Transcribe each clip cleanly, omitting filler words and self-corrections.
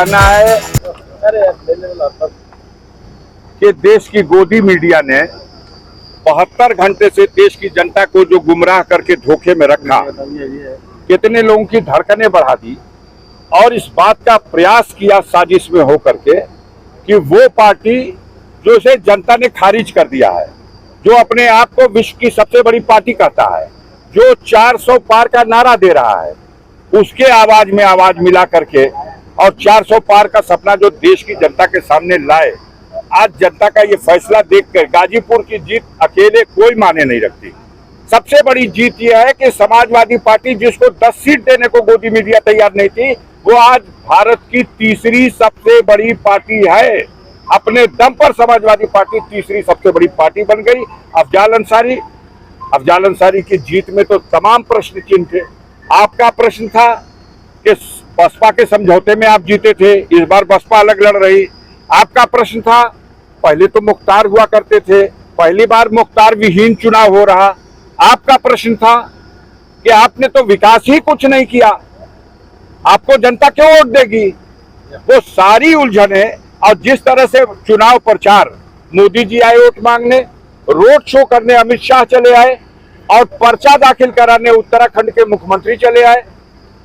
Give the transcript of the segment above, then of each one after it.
कहना है कि देश की गोदी मीडिया ने 72 घंटे से देश की जनता को जो गुमराह करके धोखे में रखा, कितने लोगों की धड़कनें बढ़ा दी और इस बात का प्रयास किया साजिश में होकर के कि वो पार्टी जो इसे जनता ने खारिज कर दिया है, जो अपने आप को विश्व की सबसे बड़ी पार्टी कहता है, जो 400 पार का नारा दे रहा है, उसके आवाज में आवाज मिला करके और 400 पार का सपना जो देश की जनता के सामने लाए। आज जनता का ये फैसला देखकर गाजीपुर की जीत अकेले कोई माने नहीं रखती। सबसे बड़ी जीत यह है कि समाजवादी पार्टी, जिसको 10 सीट देने को गोदी मीडिया तैयार नहीं थी, वो आज भारत की तीसरी सबसे बड़ी पार्टी है। अपने दम पर समाजवादी पार्टी तीसरी सबसे बड़ी पार्टी बन गई। अफजाल अंसारी की जीत में तो तमाम प्रश्न चिन्ह थे। आपका प्रश्न था कि बसपा के समझौते में आप जीते थे, इस बार बसपा अलग लड़ रही। आपका प्रश्न था, पहले तो मुख्तार हुआ करते थे, पहली बार मुख्तार विहीन चुनाव हो रहा। आपका प्रश्न था कि आपने तो विकास ही कुछ नहीं किया, आपको जनता क्यों वोट देगी। वो सारी उलझने और जिस तरह से चुनाव प्रचार, मोदी जी आए वोट मांगने, रोड शो करने अमित शाह चले आए और पर्चा दाखिल कराने उत्तराखंड के मुख्यमंत्री चले आए।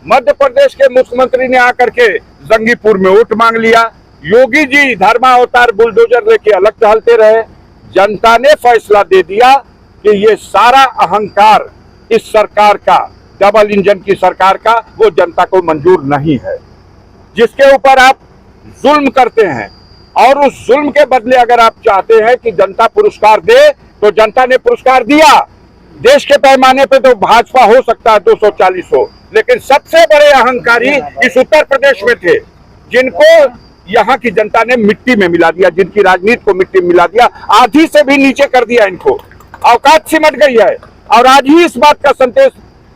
मध्य प्रदेश के मुख्यमंत्री ने आकर के जंगीपुर में वोट मांग लिया। योगी जी धर्मावतार बुलडोजर लेके अलग टहलते रहे। जनता ने फैसला दे दिया कि ये सारा अहंकार इस सरकार का, डबल इंजन की सरकार का, वो जनता को मंजूर नहीं है। जिसके ऊपर आप जुल्म करते हैं और उस जुल्म के बदले अगर आप चाहते हैं कि जनता पुरस्कार दे, तो जनता ने पुरस्कार दिया। देश के पैमाने पे तो भाजपा हो सकता है 240 हो, लेकिन सबसे बड़े अहंकारी इस उत्तर प्रदेश में थे, जिनको यहाँ की जनता ने मिट्टी में मिला दिया, जिनकी राजनीति को मिट्टी में मिला दिया, आधी से भी नीचे कर दिया। इनको औकात सिमट गई है। और आज ही इस बात का संदेश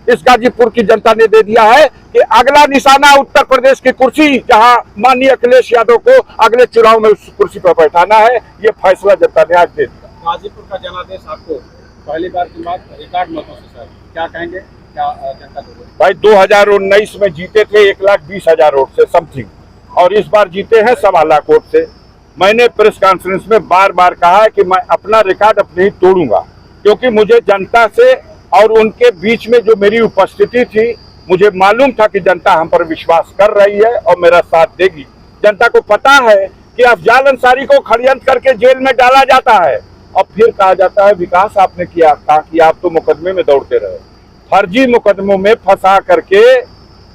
इस गाजीपुर की जनता ने दे दिया है कि अगला निशाना उत्तर प्रदेश की कुर्सी, जहां माननीय अखिलेश यादव को अगले चुनाव में उस कुर्सी पर बैठाना है, ये फैसला जनता ने आज दे दिया। गाजीपुर का जनादेश आपको पहली बार की बात रिकॉर्ड मतों से, सर क्या कहेंगे, क्या जनता को? भाई 2019 में जीते थे 1,20,000 वोट से समथिंग, और इस बार जीते हैं 1.25 लाख वोट से। मैंने प्रेस कॉन्फ्रेंस में बार बार कहा है कि मैं अपना रिकॉर्ड अपने ही तोड़ूंगा, क्योंकि मुझे जनता से और उनके बीच में जो मेरी उपस्थिति थी, मुझे मालूम था कि जनता हम पर विश्वास कर रही है और मेरा साथ देगी। जनता को पता है कि अफजाल अंसारी को षड्यंत्र करके जेल में डाला जाता है और फिर कहा जाता है विकास आपने किया, कहा कि आप तो मुकदमे में दौड़ते रहे। फर्जी मुकदमों में फंसा करके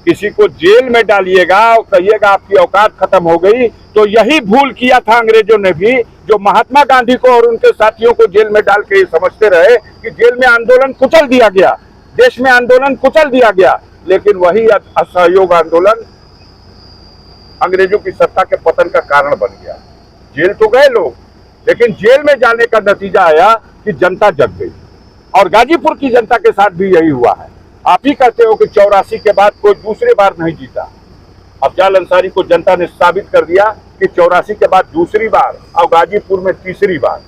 किसी को जेल में डालिएगा और कहिएगा आपकी औकात खत्म हो गई, तो यही भूल किया था अंग्रेजों ने भी, जो महात्मा गांधी को और उनके साथियों को जेल में डाल के ये समझते रहे कि जेल में आंदोलन कुचल दिया गया, देश में आंदोलन कुचल दिया गया। लेकिन वही असहयोग आंदोलन अंग्रेजों की सत्ता के पतन का कारण बन गया। जेल तो गए लोग, लेकिन जेल में जाने का नतीजा आया कि जनता जग गई। और गाजीपुर की जनता के साथ भी यही हुआ है। आप ही कहते हो कि 84 के बाद कोई दूसरी बार नहीं जीता। अफजाल अंसारी को जनता ने साबित कर दिया कि 84 के बाद दूसरी बार और गाजीपुर में तीसरी बार।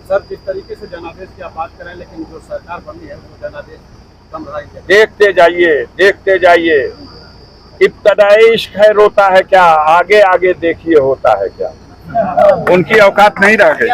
सर जिस तरीके से जनादेश की आप बात करें, लेकिन जो सरकार बनी है वो जनादेश कम रहा है। देखते जाइए। इब्तदाई इश्क है रोता है क्या, आगे आगे देखिए होता है क्या। उनकी औकात नहीं रह गई।